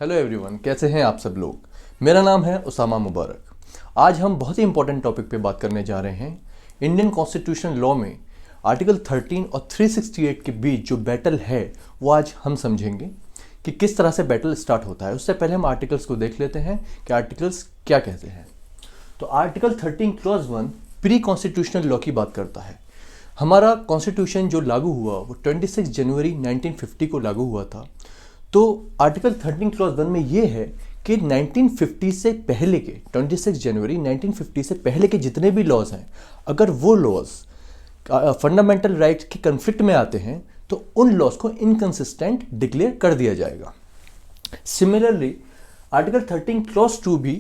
Hello everyone, कैसे हैं आप सब लोग। मेरा नाम है उसामा मुबारक। आज हम बहुत ही इंपॉर्टेंट टॉपिक पे बात करने जा रहे हैं। इंडियन कॉन्स्टिट्यूशन लॉ में आर्टिकल 13 और 368 के बीच जो बैटल है वो आज हम समझेंगे कि किस तरह से बैटल स्टार्ट होता है। उससे पहले हम आर्टिकल्स को देख लेते हैं कि आर्टिकल्स क्या कहते हैं। तो article 13 clause 1 pre constitutional law की बात करता है। हमारा कॉन्स्टिट्यूशन जो लागू हुआ वो 26 जनवरी 1950 को लागू हुआ था। तो आर्टिकल 13 क्लॉज 1 में ये है कि 1950 से पहले के 26 जनवरी 1950 से पहले के जितने भी लॉज हैं, अगर वो लॉज फंडामेंटल राइट्स के कन्फ्लिक्ट में आते हैं तो उन लॉज को इनकंसिस्टेंट डिक्लेयर कर दिया जाएगा। सिमिलरली आर्टिकल 13 क्लॉज 2 भी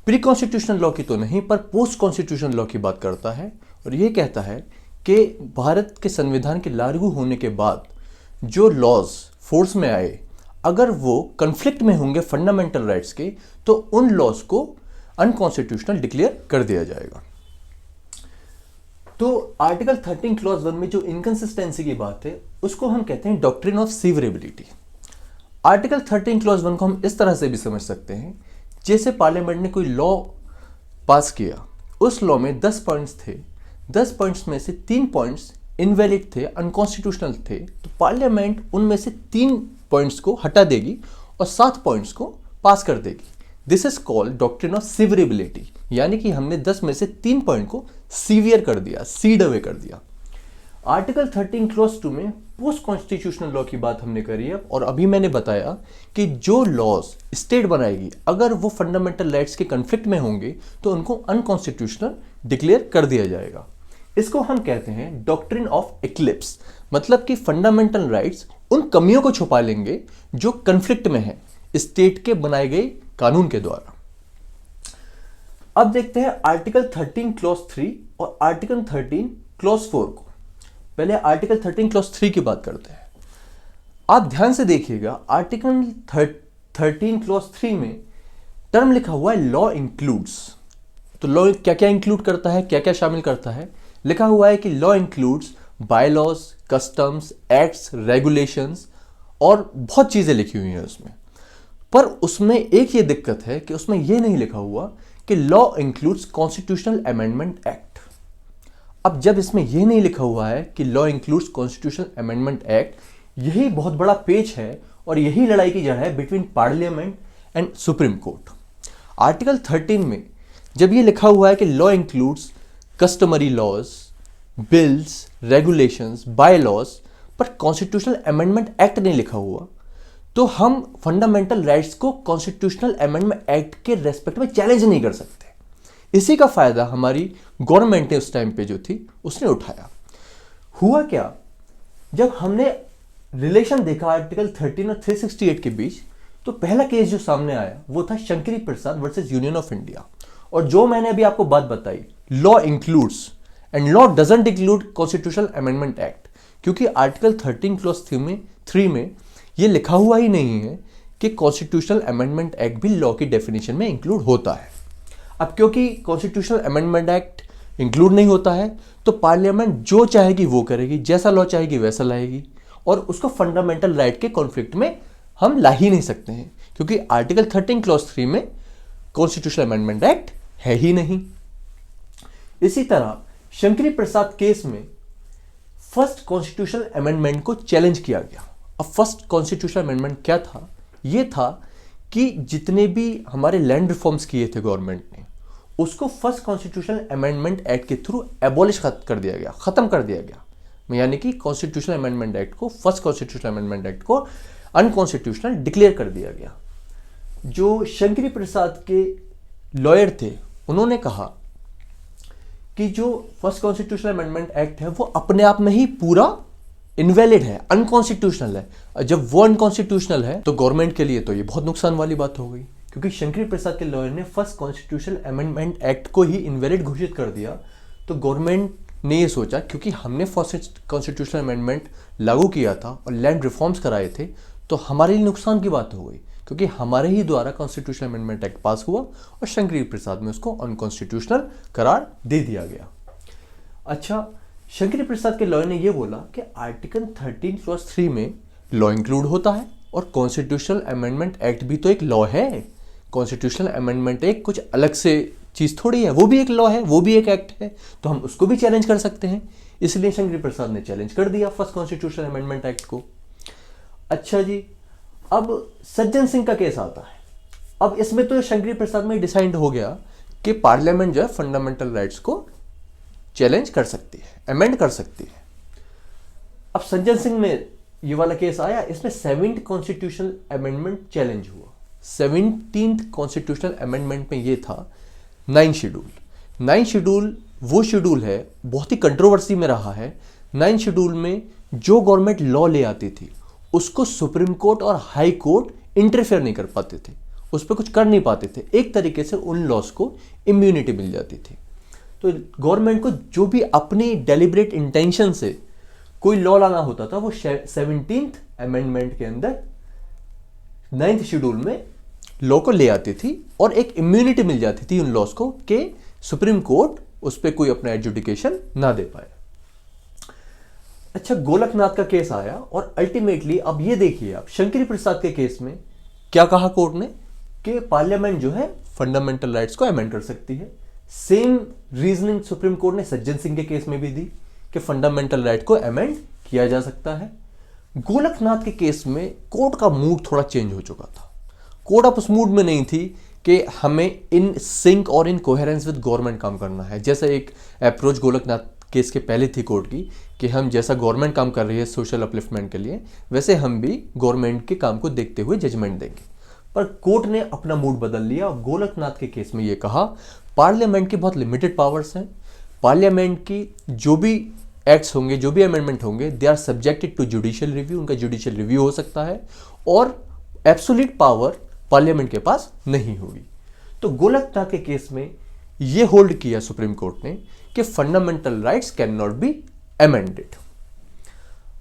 प्री कॉन्स्टिट्यूशनल लॉ की तो नहीं पर पोस्ट कॉन्स्टिट्यूशनल लॉ की बात करता है और ये कहता है कि भारत के संविधान के लागू होने के बाद जो लॉज फोर्स में आए, अगर वो कन्फ्लिक्ट में होंगे फंडामेंटल राइट्स के, तो उन लॉज को अनकॉन्स्टिट्यूशनल डिक्लेयर कर दिया जाएगा। तो आर्टिकल 13 क्लॉज 1 में जो इनकंसिस्टेंसी की बात है उसको हम कहते हैं डॉक्ट्रिन ऑफ सीवरेबिलिटी। आर्टिकल 13 क्लॉज 1 को हम इस तरह से भी समझ सकते हैं, जैसे पार्लियामेंट ने कोई लॉ पास किया, उस लॉ में 10 पॉइंट्स थे, 10 पॉइंट्स में से 3 पॉइंट्स इनवैलिड थे, अनकॉन्स्टिट्यूशनल थे, तो पार्लियामेंट उनमें से 3 पॉइंट्स को हटा देगी और 7 पॉइंट्स को पास कर देगी। This is called doctrine of severability, यानी कि हमने 10 में से 3 पॉइंट को सीवियर कर दिया, सीड अवे कर दिया। आर्टिकल 13 क्लॉज 2 में पोस्ट कॉन्स्टिट्यूशनल लॉ की बात हमने करी है और अभी मैंने बताया कि जो लॉज स्टेट बनाएगी अगर वो फंडामेंटल राइट्स के कन्फ्लिक्ट में होंगे तो उनको अनकॉन्स्टिट्यूशनल डिक्लेयर कर दिया जाएगा। इसको हम कहते हैं डॉक्ट्रिन ऑफ एक्लिप्स, मतलब कि फंडामेंटल राइट्स उन कमियों को छुपा लेंगे जो कन्फ्लिक्ट में है स्टेट के बनाए गए कानून के द्वारा। अब देखते हैं आर्टिकल 13 क्लॉज 3 और आर्टिकल 13 क्लॉज 4 को। पहले आर्टिकल 13 क्लॉज 3 की बात करते हैं। आप ध्यान से देखिएगा, आर्टिकल 13 क्लॉज 3 में टर्म लिखा हुआ है लॉ इंक्लूड्स। तो लॉ क्या क्या इंक्लूड करता है, क्या क्या शामिल करता है। लिखा हुआ है कि law includes bylaws, customs, acts, regulations और बहुत चीजें लिखी हुई हैं उसमें। पर उसमें एक ये दिक्कत है कि उसमें ये नहीं लिखा हुआ कि law includes constitutional amendment act. अब जब इसमें यह नहीं लिखा हुआ है कि law includes constitutional amendment act, यही बहुत बड़ा पेच है और यही लड़ाई की जड़ है between parliament and Supreme Court. Article 13 में जब ये लिखा हुआ है कि law includes customary laws, bills, regulations, by laws, पर कॉन्स्टिट्यूशनल अमेंडमेंट एक्ट नहीं लिखा हुआ, तो हम फंडामेंटल राइट्स को कॉन्स्टिट्यूशनल अमेंडमेंट एक्ट के रेस्पेक्ट में चैलेंज नहीं कर सकते। इसी का फायदा हमारी गवर्नमेंट ने उस टाइम पे जो थी उसने उठाया। हुआ क्या, जब हमने रिलेशन देखा आर्टिकल 13 और 368 के बीच, तो पहला केस जो सामने आया वो था शंकरी प्रसाद वर्सेस यूनियन ऑफ इंडिया। और जो मैंने अभी आपको बात बताई, law includes and law doesn't include constitutional amendment act, क्योंकि आर्टिकल 13 क्लॉज 3 में यह लिखा हुआ ही नहीं है कि कॉन्स्टिट्यूशनल अमेंडमेंट एक्ट भी लॉ की डेफिनेशन में इंक्लूड होता है। अब क्योंकि कॉन्स्टिट्यूशनल अमेंडमेंट एक्ट इंक्लूड नहीं होता है, तो पार्लियामेंट जो चाहेगी वो करेगी, जैसा लॉ चाहेगी वैसा लाएगी, और उसको फंडामेंटल राइट के कॉन्फ्लिक्ट में हम ला ही नहीं सकते हैं, क्योंकि आर्टिकल 13 क्लॉज 3 में कॉन्स्टिट्यूशनल अमेंडमेंट एक्ट है ही नहीं। इसी तरह शंकरी प्रसाद केस में फर्स्ट कॉन्स्टिट्यूशनल अमेंडमेंट को चैलेंज किया गया। अब फर्स्ट कॉन्स्टिट्यूशनल अमेंडमेंट क्या था, यह था कि जितने भी हमारे लैंड रिफॉर्म्स किए थे गवर्नमेंट ने, उसको फर्स्ट कॉन्स्टिट्यूशनल अमेंडमेंट एक्ट के थ्रू एबॉलिश कर दिया गया, खत्म कर दिया गया। यानी कि कॉन्स्टिट्यूशनल अमेंडमेंट एक्ट को, फर्स्ट कॉन्स्टिट्यूशनल अमेंडमेंट एक्ट को अनकॉन्स्टिट्यूशनल डिक्लेयर कर दिया गया। जो शंकरी प्रसाद के लॉयर थे उन्होंने कहा कि जो फर्स्ट कॉन्स्टिट्यूशनल अमेंडमेंट एक्ट है वो अपने आप में ही पूरा इनवैलिड है, अनकॉन्स्टिट्यूशनल है। जब वो अनकॉन्स्टिट्यूशनल है तो गवर्नमेंट के लिए तो ये बहुत नुकसान वाली बात हो गई, क्योंकि शंकरी प्रसाद के लॉयर ने फर्स्ट कॉन्स्टिट्यूशनल अमेंडमेंट एक्ट को ही इनवैलिड घोषित कर दिया। तो गवर्नमेंट ने ये सोचा, क्योंकि हमने फर्स्ट कॉन्स्टिट्यूशनल अमेंडमेंट लागू किया था और लैंड रिफॉर्म्स कराए थे, तो हमारे लिए नुकसान की बात हो गई, क्योंकि हमारे ही द्वारा कॉन्स्टिट्यूशनल अमेंडमेंट एक्ट पास हुआ और शंकरी प्रसाद में उसको अनकॉन्स्टिट्यूशनल करार दे दिया गया। अच्छा, शंकरी प्रसाद के लॉयर ने यह बोला कि आर्टिकल 13 क्लॉज 3 में लॉ इंक्लूड होता है और कॉन्स्टिट्यूशनल अमेंडमेंट एक्ट भी तो एक लॉ है। कॉन्स्टिट्यूशनल अमेंडमेंट एक कुछ अलग से चीज़ थोड़ी है, वो भी एक लॉ है, वो भी एक एक्ट है, तो हम उसको भी चैलेंज कर सकते हैं। इसलिए शंकरी प्रसाद ने चैलेंज कर दिया फर्स्ट कॉन्स्टिट्यूशनल अमेंडमेंट एक्ट को। अच्छा जी, अब सज्जन सिंह का केस आता है। अब इसमें तो शंकरी प्रसाद में डिसाइड हो गया कि पार्लियामेंट जो है फंडामेंटल राइट्स को चैलेंज कर सकती है, अमेंड कर सकती है। अब सज्जन सिंह में ये वाला केस आया, इसमें 7th कॉन्स्टिट्यूशनल अमेंडमेंट चैलेंज हुआ। 17th कॉन्स्टिट्यूशनल अमेंडमेंट में ये था 9th शेड्यूल। 9th शेड्यूल वो शेड्यूल है, बहुत ही कंट्रोवर्सी में रहा है। 9th शेड्यूल में जो गवर्नमेंट लॉ ले आती थी उसको सुप्रीम कोर्ट और हाई कोर्ट इंटरफेयर नहीं कर पाते थे, उस पर कुछ कर नहीं पाते थे। एक तरीके से उन लॉस को इम्यूनिटी मिल जाती थी। तो गवर्नमेंट को जो भी अपनी डेलिब्रेट इंटेंशन से कोई लॉ लाना होता था वो 17th अमेंडमेंट के अंदर 9th शेड्यूल में लॉ को ले आती थी और एक इम्यूनिटी मिल जाती थी उन लॉस को कि सुप्रीम कोर्ट उस पर कोई अपना एजुडिकेशन ना दे पाए। अच्छा, गोलकनाथ का केस आया और अल्टीमेटली अब ये देखिए आप शंकरी प्रसाद के केस में क्या कहा कोर्ट ने कि पार्लियामेंट जो है फंडामेंटल राइट्स को अमेंड कर सकती है। सेम रीजनिंग सुप्रीम कोर्ट ने सज्जन सिंह के केस में भी दी कि फंडामेंटल राइट को अमेंड किया जा सकता है। गोलकनाथ के केस में कोर्ट का मूड थोड़ा चेंज हो चुका था। कोर्ट अब उस मूड में नहीं थी कि हमें इन सिंक और इन कोहेरेंस विद गवर्नमेंट काम करना है। जैसे एक अप्रोच गोलकनाथ केस के पहले थी कोर्ट की कि हम जैसा गवर्नमेंट काम कर रही है सोशल अपलिफ्टमेंट के लिए, वैसे हम भी गवर्नमेंट के काम को देखते हुए जजमेंट देंगे। पर कोर्ट ने अपना मूड बदल लिया और गोलकनाथ के केस में ये कहा पार्लियामेंट की बहुत लिमिटेड पावर्स हैं। पार्लियामेंट की जो भी एक्ट्स होंगे, जो भी अमेंडमेंट होंगे, they are subjected to judicial review, उनका जुडिशियल रिव्यू हो सकता है और एब्सोल्यूट पावर पार्लियामेंट के पास नहीं होगी। तो गोलकनाथ के केस में यह होल्ड किया सुप्रीम कोर्ट ने कि fundamental rights can not be amended.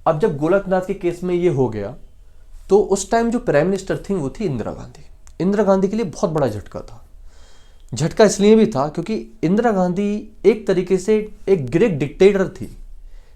अब जब गोलकनाथ के केस में यह हो गया तो उस टाइम जो प्राइम मिनिस्टर थी वो थी इंदिरा गांधी। इंदिरा गांधी के लिए बहुत बड़ा झटका था। झटका इसलिए भी था क्योंकि इंदिरा गांधी एक तरीके से एक ग्रेट डिक्टेटर थी।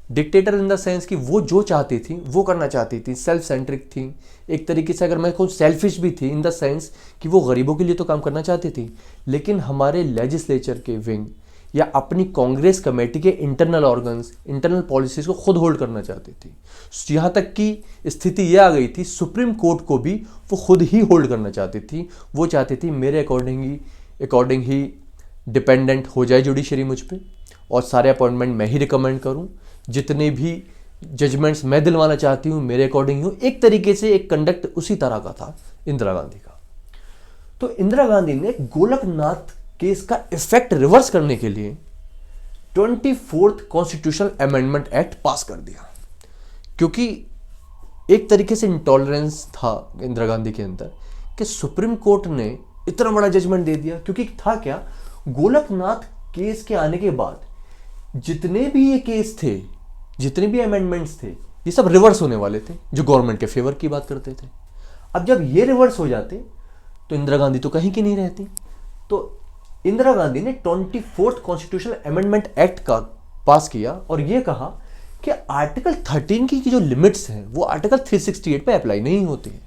डिक्टेटर इन द सेंस कि वो जो चाहती थी वो करना चाहती थी, सेल्फ सेंट्रिक थी। एक तरीके से अगर मैं कहूँ सेल्फिश भी थी इन द सेंस कि वो गरीबों के लिए तो काम करना चाहती थी, लेकिन हमारे लेजिस्लेचर के विंग या अपनी कांग्रेस कमेटी के इंटरनल ऑर्गन्स, इंटरनल पॉलिसीज को खुद होल्ड करना चाहती थी। यहाँ तक कि स्थिति यह आ गई थी सुप्रीम कोर्ट को भी वो खुद ही होल्ड करना चाहती थी। वो चाहती थी मेरे अकॉर्डिंग ही डिपेंडेंट हो जाए जुडिशरी मुझ पर और सारे अपॉइंटमेंट मैं ही रिकमेंड करूँ, जितने भी जजमेंट्स मैं दिलवाना चाहती हूँ मेरे अकॉर्डिंग हूँ। एक तरीके से एक कंडक्ट उसी तरह का था इंदिरा गांधी का। तो इंदिरा गांधी ने गोलकनाथ केस का इफेक्ट रिवर्स करने के लिए 24th कॉन्स्टिट्यूशनल अमेंडमेंट एक्ट पास कर दिया, क्योंकि एक तरीके से इंटॉलरेंस था इंदिरा गांधी के अंदर कि सुप्रीम कोर्ट ने इतना बड़ा जजमेंट दे दिया। क्योंकि था क्या, गोलकनाथ केस के आने के बाद जितने भी ये केस थे, जितने भी अमेंडमेंट्स थे, ये सब रिवर्स होने वाले थे जो गवर्नमेंट के फेवर की बात करते थे। अब जब ये रिवर्स हो जाते तो इंदिरा गांधी तो कहीं की नहीं रहती। तो इंदिरा गांधी ने 24th कॉन्स्टिट्यूशनल अमेंडमेंट एक्ट का पास किया और यह कहा कि आर्टिकल 13 की जो लिमिट्स हैं वो आर्टिकल 368 पे अप्लाई नहीं होती है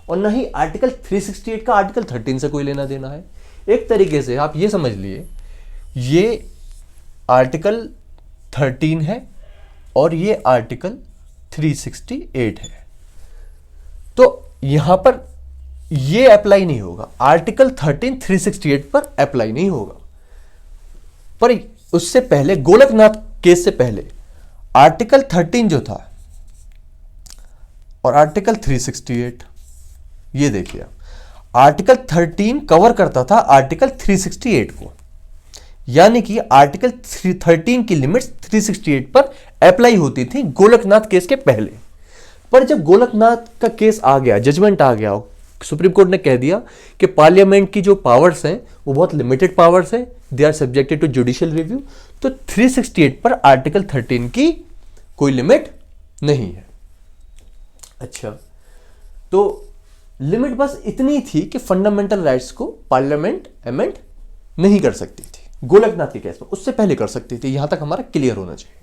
और ना ही आर्टिकल 368 का आर्टिकल 13 से कोई लेना देना है। एक तरीके से आप ये समझ लिए ये आर्टिकल 13 है और ये आर्टिकल 368 है, तो यहां पर ये अप्लाई नहीं होगा। आर्टिकल 13 368 पर अप्लाई नहीं होगा। पर उससे पहले गोलकनाथ केस से पहले आर्टिकल 13 जो था और आर्टिकल 368, ये देखिए आर्टिकल 13 कवर करता था आर्टिकल 368 को, यानी कि आर्टिकल 13 की लिमिट्स 368 पर अप्लाई होती थी गोलकनाथ केस के पहले। पर जब गोलकनाथ का केस आ गया, जजमेंट आ गया, सुप्रीम कोर्ट ने कह दिया कि पार्लियामेंट की जो पावर्स हैं वो बहुत लिमिटेड पावर्स हैं, they are subjected to judicial review, तो 368 पर आर्टिकल 13 की कोई लिमिट नहीं है। अच्छा, तो लिमिट बस इतनी थी कि फंडामेंटल राइट्स को पार्लियामेंट अमेंड नहीं कर सकती थी गोलकनाथ के केस में, उससे पहले कर सकती थी। यहां तक हमारा क्लियर होना चाहिए।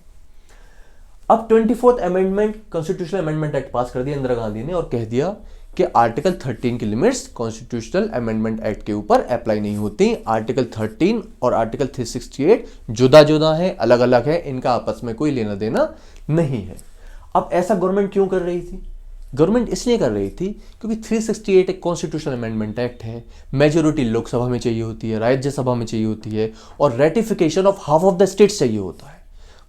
अब 24th amendment constitutional amendment act पास कर दिया इंदिरा गांधी ने और कह दिया कि आर्टिकल 13 की लिमिट्स कॉन्स्टिट्यूशनल अमेंडमेंट एक्ट के ऊपर अप्लाई नहीं होती। आर्टिकल 13 और आर्टिकल 368 जुदा जुदा है, अलग अलग है, इनका आपस में कोई लेना देना नहीं है। अब ऐसा गवर्नमेंट क्यों कर रही थी? गवर्नमेंट इसलिए कर रही थी क्योंकि 368 एक कॉन्स्टिट्यूशनल अमेंडमेंट एक्ट है, मेजोरिटी लोकसभा में चाहिए होती है, राज्यसभा में चाहिए होती है, और ratification of half of the states चाहिए होता है।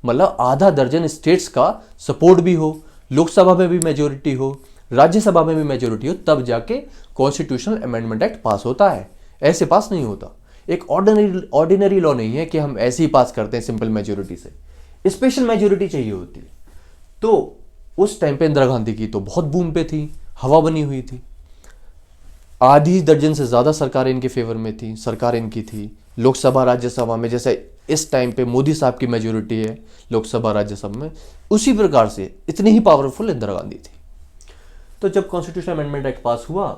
मतलब आधा दर्जन स्टेट्स का सपोर्ट भी हो, लोकसभा में भी मेजोरिटी हो, राज्यसभा में भी मेजोरिटी हो, तब जाके कॉन्स्टिट्यूशनल अमेंडमेंट एक्ट पास होता है। ऐसे पास नहीं होता। एक ऑर्डिनरी लॉ नहीं है कि हम ऐसे ही पास करते हैं सिंपल मेजोरिटी से, स्पेशल मेजोरिटी चाहिए होती है। तो उस टाइम पे इंदिरा गांधी की तो बहुत बूम पे थी, हवा बनी हुई थी, आधी दर्जन से ज्यादा सरकारें इनके फेवर में थी, सरकार इनकी थी लोकसभा राज्यसभा में। जैसे इस टाइम पे मोदी साहब की मेजोरिटी है लोकसभा राज्यसभा में, उसी प्रकार से इतनी ही पावरफुल इंदिरा गांधी थी। तो जब कॉन्स्टिट्यूशन अमेंडमेंट एक्ट पास हुआ,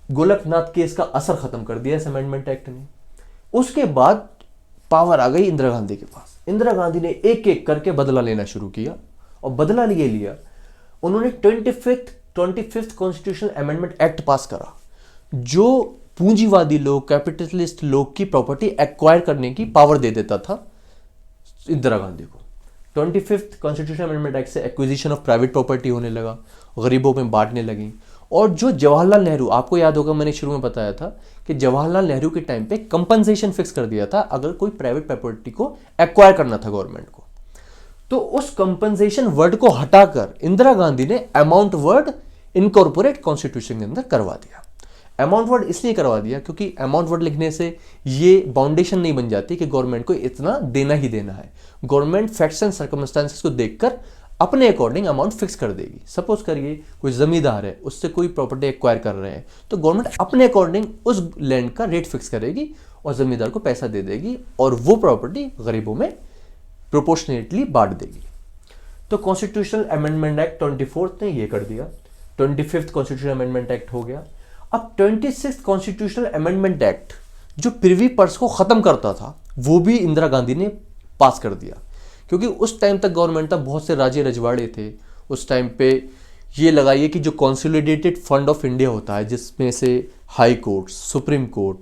गोलकनाथ केस का असर खत्म कर दिया इस अमेंडमेंट एक्ट ने। उसके बाद पावर आ गई इंदिरा गांधी के पास। इंदिरा गांधी ने एक एक करके बदला लेना शुरू किया, और बदला लिए लिया। उन्होंने 25th कॉन्स्टिट्यूशनल अमेंडमेंट एक्ट पास करा, जो पूंजीवादी लोग, कैपिटलिस्ट लोग की प्रॉपर्टी एक्वायर करने की पावर दे देता था इंदिरा गांधी को। 25th कॉन्स्टिट्यूशन अमेंडमेंट एक्ट से एक्विजिशन ऑफ प्राइवेट प्रॉपर्टी होने लगा, गरीबों में बांटने लगी। और जो जवाहरलाल नेहरू, आपको याद होगा मैंने शुरू में बताया था कि जवाहरलाल नेहरू के टाइम पे कंपनसेशन फिक्स कर दिया था अगर कोई प्राइवेट प्रॉपर्टी को एक्वायर करना था गवर्नमेंट को। तो उस कंपनसेशन वर्ड को हटाकर इंदिरा गांधी ने अमाउंट वर्ड इनकॉर्पोरेट कॉन्स्टिट्यूशन के अंदर करवा दिया। अमाउंट वर्ड इसलिए करवा दिया क्योंकि अमाउंट वर्ड लिखने से ये बाउंडेशन नहीं बन जाती कि गवर्नमेंट को इतना देना ही देना है। गवर्नमेंट फैक्ट्स एंड सर्कमस्टांसेस को देखकर अपने अकॉर्डिंग अमाउंट फिक्स कर देगी। सपोज करिए कोई जमींदार है, उससे कोई प्रॉपर्टी एक्वायर कर रहे हैं, तो गवर्नमेंट अपने अकॉर्डिंग उस लैंड का रेट फिक्स करेगी और जमींदार को पैसा दे देगी, और वो प्रॉपर्टी गरीबों में प्रोपोर्शनेटली बांट देगी। तो कॉन्स्टिट्यूशनल अमेंडमेंट एक्ट 24th ने ये कर दिया। 25th कॉन्स्टिट्यूशनल अमेंडमेंट एक्ट हो गया। अब 26th कॉन्स्टिट्यूशनल अमेंडमेंट एक्ट जो प्रिवी पर्स को खत्म करता था, वो भी इंदिरा गांधी ने पास कर दिया। क्योंकि उस टाइम तक गवर्नमेंट था, बहुत से राज्य रजवाड़े थे। उस टाइम पे ये लगाइए कि जो कंसोलिडेटेड फंड ऑफ इंडिया होता है, जिसमें से हाई कोर्ट, सुप्रीम कोर्ट,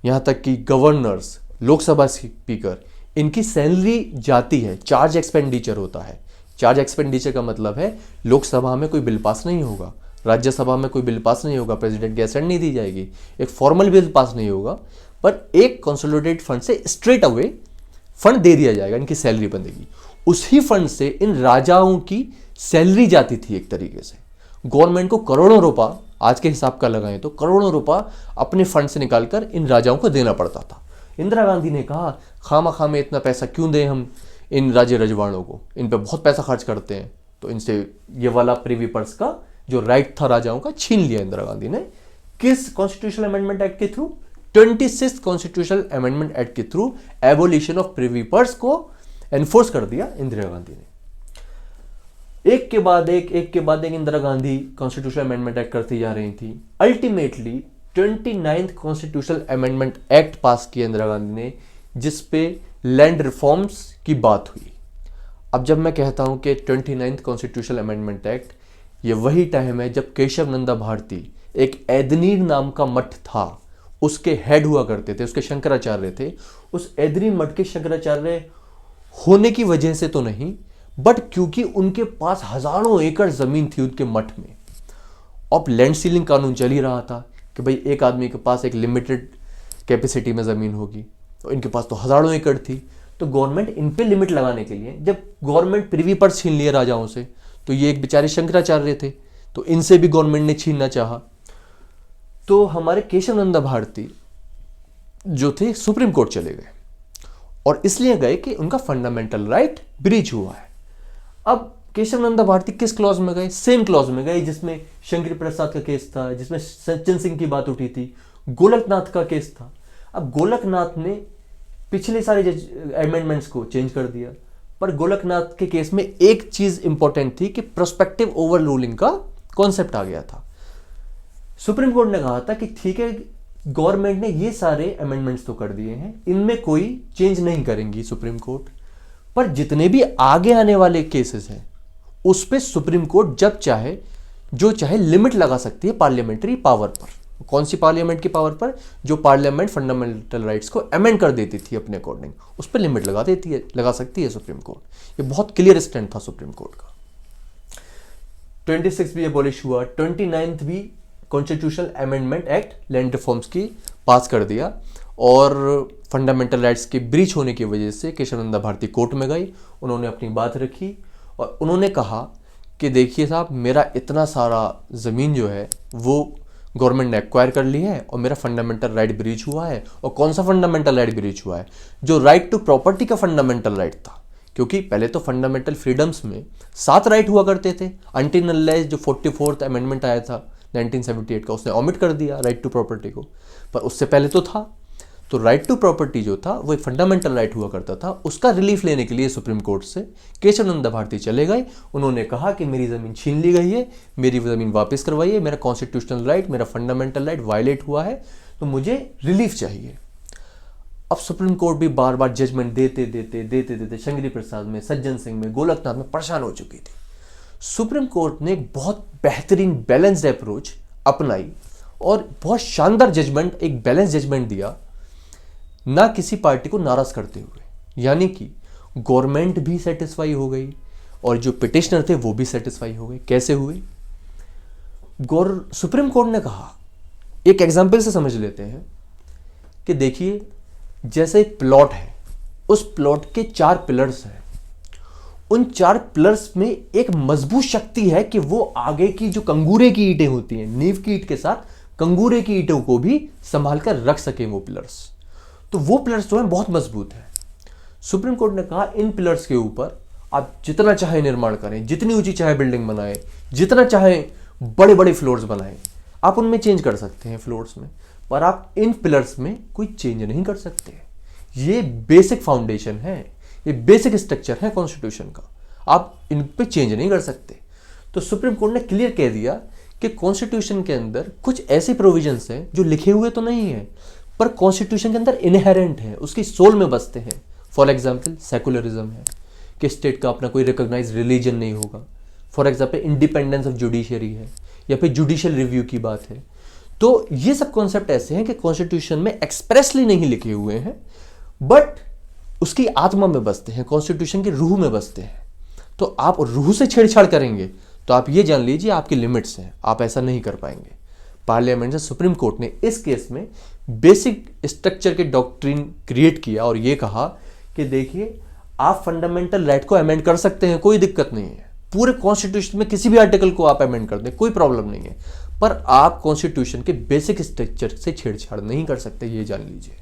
यहाँ तक कि गवर्नर्स, लोकसभा स्पीकर, इनकी सैलरी जाती है, चार्ज एक्सपेंडिचर होता है। चार्ज एक्सपेंडिचर का मतलब है लोकसभा में कोई बिल पास नहीं होगा, राज्यसभा में कोई बिल पास नहीं होगा, प्रेसिडेंट की असेंट नहीं दी जाएगी, एक फॉर्मल बिल पास नहीं होगा, पर एक कंसोलिडेटेड फंड से स्ट्रेट अवे फंड दे दिया जाएगा, इनकी सैलरी बनेगी। उसी फंड से इन राजाओं की सैलरी जाती थी। एक तरीके से गवर्नमेंट को करोड़ों रुपया, आज के हिसाब का लगाएं तो करोड़ों रुपया अपने फंड से निकालकर इन राजाओं को देना पड़ता था। इंदिरा गांधी ने कहा खामा में इतना पैसा क्यों दें हम इन राज्य रजवाड़ों को, इन पे बहुत पैसा खर्च करते हैं। तो इनसे ये वाला प्रिवी पर्स का जो राइट था राजाओं का छीन लिया इंदिरा गांधी ने। किस कॉन्स्टिट्यूशनल अमेंडमेंट एक्ट के through? 26th constitutional amendment act के through abolition of privy purse को एनफोर्स कर दिया इंदिरा गांधी ने। एक के बाद एक Indira Gandhi constitutional amendment act करती जा रही थी। Ultimately 29th constitutional amendment act pass किया इंदिरा गांधी ने, जिसपे लैंड रिफॉर्म्स की बात हुई। अब जब मैं कहता हूं कि 29th कॉन्स्टिट्यूशनल अमेंडमेंट एक्ट, ये वही टाइम है जब केशव नंदा भारती, एक एदनीर नाम का मठ था, उसके हेड हुआ करते थे, उसके शंकराचार्य थे। उस एदनीर मठ के शंकराचार्य होने की वजह से तो नहीं, बट क्योंकि उनके पास हजारों एकड़ जमीन थी उनके मठ में। अब लैंड सीलिंग कानून चल ही रहा था कि भाई एक आदमी के पास एक लिमिटेड कैपेसिटी में जमीन होगी, तो इनके पास तो हजारों एकड़ थी। तो गवर्नमेंट इन पे लिमिट लगाने के लिए, जब गवर्नमेंट प्रिवी पर्स छीन लिए राजाओं से, तो ये एक बेचारे शंकराचार्य थे, तो इनसे भी गवर्नमेंट ने छीनना चाहा। तो हमारे केशव नंदा भारती जो थे सुप्रीम कोर्ट चले गए, और इसलिए गए कि उनका फंडामेंटल राइट ब्रीच हुआ है। अब केशव नंदा भारती किस क्लॉज में गए? सेम क्लॉज में गए जिसमें शंकर प्रसाद का केस था, जिसमें सचिन सिंह की बात उठी थी, गोलकनाथ का केस था। अब गोलकनाथ ने पिछले सारे अमेंडमेंट्स को चेंज कर दिया, पर गोलकनाथ के केस में एक चीज इंपॉर्टेंट थी कि प्रोस्पेक्टिव ओवर रूलिंग का कॉन्सेप्ट आ गया था। सुप्रीम कोर्ट ने कहा था कि ठीक है, गवर्नमेंट ने ये सारे अमेंडमेंट्स तो कर दिए हैं, इनमें कोई चेंज नहीं करेंगी सुप्रीम कोर्ट, पर जितने भी आगे आने वाले केसेस हैं उस पे सुप्रीम कोर्ट जब चाहे जो चाहे लिमिट लगा सकती है पार्लियामेंट्री पावर पर। कौन सी पार्लियामेंट की पावर पर? जो पार्लियामेंट फंडामेंटल राइट्स को अमेंड कर देती थी अपने अकॉर्डिंग, उस पर लिमिट लगा सकती है सुप्रीम कोर्ट। ये बहुत क्लियर स्टैंड था सुप्रीम कोर्ट का। 26 भी एबॉलिश हुआ, 29 भी constitutional amendment act land reforms की पास कर दिया, और फंडामेंटल राइट्स के ब्रीच होने की वजह से केशवानंदा भारती कोर्ट में गई, उन्होंने अपनी बात रखी और उन्होंने कहा कि देखिए साहब, मेरा इतना सारा ज़मीन जो है वो गवर्नमेंट ने एक्वायर कर ली है और मेरा फंडामेंटल राइट ब्रीच हुआ है। और कौन सा फंडामेंटल राइट ब्रीच हुआ है? जो राइट टू प्रॉपर्टी का फंडामेंटल राइट था, क्योंकि पहले तो फंडामेंटल फ्रीडम्स में 7 राइट हुआ करते थे, अनटिल अनलेस जो 44th अमेंडमेंट आया था 1978 का, उसने ओमिट कर दिया राइट टू प्रॉपर्टी को, पर उससे पहले तो था। तो राइट टू प्रॉपर्टी जो था वो एक फंडामेंटल राइट हुआ करता था, उसका रिलीफ लेने के लिए सुप्रीम कोर्ट से केशवानंदा भारती चले गए। उन्होंने कहा कि मेरी ज़मीन छीन ली गई है, मेरी ज़मीन वापस करवाइए, मेरा कॉन्स्टिट्यूशनल राइट, मेरा फंडामेंटल राइट वायलेट हुआ है, तो मुझे रिलीफ चाहिए। अब सुप्रीम कोर्ट भी बार बार जजमेंट देते शंकरी प्रसाद में, सज्जन सिंह में, गोलकनाथ में परेशान हो चुकी थी। सुप्रीम कोर्ट ने एक बहुत बेहतरीन बैलेंस्ड अप्रोच अपनाई और बहुत शानदार जजमेंट, एक बैलेंस जजमेंट दिया, ना किसी पार्टी को नाराज करते हुए। यानी कि गवर्नमेंट भी सेटिस्फाई हो गई और जो पिटिशनर थे वो भी सेटिस्फाई हो गए। कैसे हुए? सुप्रीम कोर्ट ने कहा, एक एग्जाम्पल से समझ लेते हैं कि देखिए, जैसे एक प्लॉट है, उस प्लॉट के 4 पिलर्स हैं, उन 4 पिलर्स में एक मजबूत शक्ति है कि वो आगे की जो कंगूरे की ईंटें होती हैं, नींव की ईंट के साथ कंगूरे की ईंटों को भी संभाल कर रख सके वो पिलर्स। तो वो पिलर्स जो हैं बहुत मजबूत है। सुप्रीम कोर्ट ने कहा, इन पिलर्स के ऊपर आप जितना चाहे निर्माण करें, जितनी ऊंची चाहे बिल्डिंग बनाएं, जितना चाहे बड़े बड़े फ्लोर्स बनाएं, आप उनमें चेंज कर सकते हैं फ्लोर्स में, पर आप इन पिलर्स में कोई चेंज नहीं कर सकते। ये बेसिक फाउंडेशन है, ये बेसिक स्ट्रक्चर है कॉन्स्टिट्यूशन का, आप इन पे चेंज नहीं कर सकते। तो सुप्रीम कोर्ट ने क्लियर कह दिया कि कॉन्स्टिट्यूशन के अंदर कुछ ऐसे प्रोविजंस हैं जो लिखे हुए तो नहीं है, पर कॉन्स्टिट्यूशन के अंदर इनहेरेंट है, उसकी सोल में बसते हैं। फॉर एग्जाम्पल, सेकुलरिज्म है कि स्टेट का अपना कोई रिकॉग्नाइज रिलीजन नहीं होगा। For example, independence of judiciary है, या फिर जुडिशियल रिव्यू की बात है। तो ये सब कॉन्सेप्ट ऐसे हैं कि कॉन्स्टिट्यूशन में एक्सप्रेसली नहीं लिखे हुए हैं, बट उसकी आत्मा में बसते हैं, कॉन्स्टिट्यूशन की रूह में बसते हैं। तो आप रूह से छेड़छाड़ करेंगे तो आप ये जान लीजिए आपकी लिमिट्स हैं, आप ऐसा नहीं कर पाएंगे। पार्लियामेंट से सुप्रीम कोर्ट ने इस केस में बेसिक स्ट्रक्चर के डॉक्ट्रिन क्रिएट किया और ये कहा कि देखिए, आप फंडामेंटल राइट को अमेंड कर सकते हैं, कोई दिक्कत नहीं है। पूरे कॉन्स्टिट्यूशन में किसी भी आर्टिकल को आप अमेंड कर दें, कोई प्रॉब्लम नहीं है, पर आप कॉन्स्टिट्यूशन के बेसिक स्ट्रक्चर से छेड़छाड़ नहीं कर सकते, ये जान लीजिए।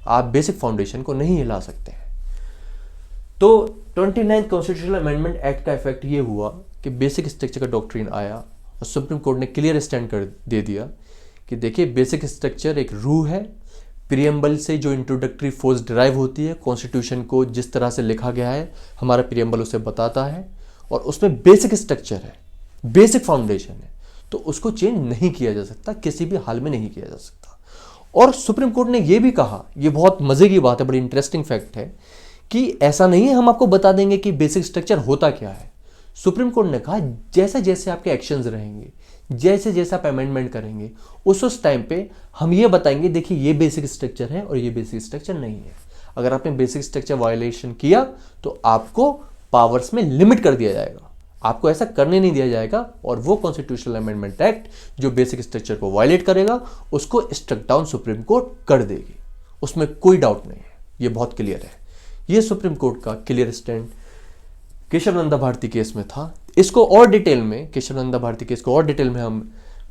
आप बेसिक फाउंडेशन को नहीं हिला सकते हैं। तो 29th कॉन्स्टिट्यूशनल अमेंडमेंट एक्ट का इफेक्ट ये हुआ कि बेसिक स्ट्रक्चर का डॉक्ट्रिन आया और सुप्रीम कोर्ट ने क्लियर स्टैंड कर दे दिया कि देखिए, बेसिक स्ट्रक्चर एक रूह है, प्रियम्बल से जो इंट्रोडक्टरी फोर्स डिराइव होती है, कॉन्स्टिट्यूशन को जिस तरह से लिखा गया है हमारा प्रियम्बल उसे बताता है, और उसमें बेसिक स्ट्रक्चर है, बेसिक फाउंडेशन है, तो उसको चेंज नहीं किया जा सकता, किसी भी हाल में नहीं किया जा सकता। और सुप्रीम कोर्ट ने यह भी कहा, यह बहुत मजे की बात है, बड़ी इंटरेस्टिंग फैक्ट है, कि ऐसा नहीं है हम आपको बता देंगे कि बेसिक स्ट्रक्चर होता क्या है। सुप्रीम कोर्ट ने कहा, जैसे जैसे आपके एक्शंस रहेंगे, जैसे जैसे आप अमेंडमेंट करेंगे, उस टाइम पे हम ये बताएंगे, देखिए ये बेसिक स्ट्रक्चर है और ये बेसिक स्ट्रक्चर नहीं है। अगर आपने बेसिक स्ट्रक्चर वायलेशन किया तो आपको पावर्स में लिमिट कर दिया जाएगा, आपको ऐसा करने नहीं दिया जाएगा, और वो कॉन्स्टिट्यूशनल अमेंडमेंट एक्ट जो बेसिक स्ट्रक्चर को वायलेट करेगा उसको स्ट्रक डाउन सुप्रीम कोर्ट कर देगी, उसमें कोई डाउट नहीं है, ये बहुत क्लियर है। ये सुप्रीम कोर्ट का clear stand Kesavananda Bharati case में था। इसको और डिटेल में, केशवानंदा भारती केस को और डिटेल में हम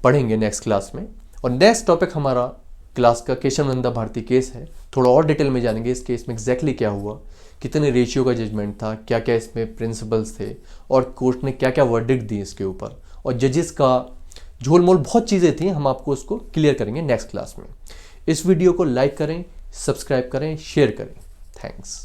पढ़ेंगे नेक्स्ट क्लास में, और नेक्स्ट टॉपिक हमारा क्लास का केशवानंदा भारती केस है। थोड़ा और डिटेल में जानेंगे इस केस में एग्जैक्टली क्या हुआ, कितने रेशियो का जजमेंट था, क्या क्या इसमें प्रिंसिपल्स थे, और कोर्ट ने क्या क्या वर्डिक्ट दी इसके ऊपर, और जजेस का झोलमोल बहुत चीज़ें थी, हम आपको उसको क्लियर करेंगे नेक्स्ट क्लास में। इस वीडियो को लाइक करें, सब्सक्राइब करें, शेयर करें। थैंक्स।